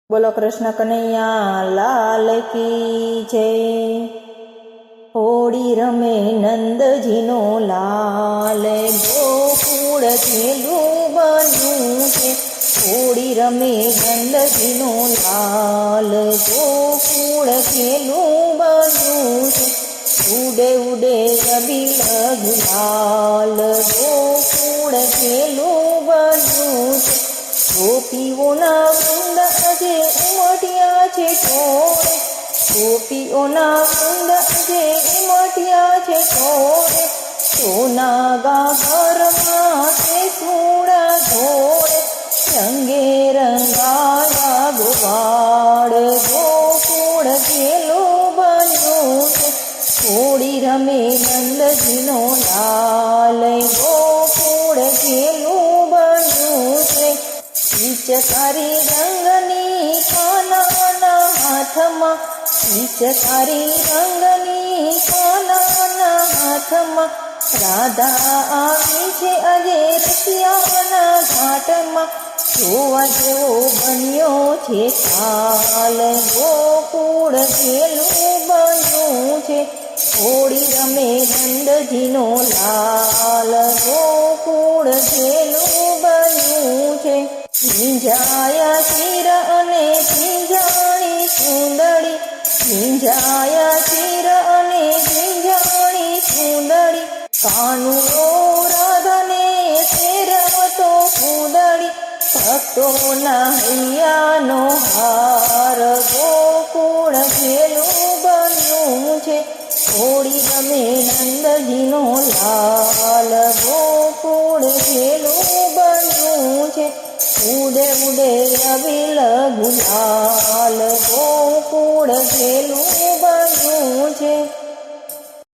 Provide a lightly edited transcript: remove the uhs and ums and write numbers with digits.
બોલો કૃષ્ણ કનૈયા લાલ કી જય। હોળી રમે નંદજીનો લાલ, ગોકુળ ખેલું બન્યું છે। હોળી રમે નંદજીનો લાલ, ગોકુળ ખેલું બન્યું છે। ઉડે ઉડે અબીલ ગુલાલ, ગોકુળ ખેલું બન્યું છે। ગોપીઓના વૃંદ આજે ઉમટ્યા છે ટોળે, ગોપીઓના વૃંદ આજે ઉમટ્યા છે ટોળે। સોના ગાગરમાં કેસુડા ઘોડે, રંગે રંગાયા ગોવાળ, ગોકુળ ખેલું બન્યું છે। હોળી રમે નંદજીનો લાલ, ગોકુળ ખેલું બન્યું છે। પિચકારી રંગની કાનાના હાથમાં, પિચકારી રંગની કાનાના હાથમાં, રાધા આવી છે આજે રસિયાના ઘાટમાં। જોવા જેવો બન્યો છે તાલ, ગોકુળ ખેલું બન્યું છે। હોળી રમે નંદજીનો લાલ, ગોકુળ ખેલું બન્યું છે। ભીંજાયા ચીર અને ભીંજાણી સુંદરી, ભીંજાયા ચીર અને ભીંજાણી સુંદરી, કાનુડો રાધાને ફેરવતો કુંદડી, ભક્તોના હૈયાનો હાર, ગોકુળ ખેલું બન્યું છે। હોળી રમે નંદજીનો લાલ, ગોકુળ ખેલું બન્યું છે। ઉડે ઉડે અબીલ ગુલાલ, ગોકુળ ખેલું બન્યું છે।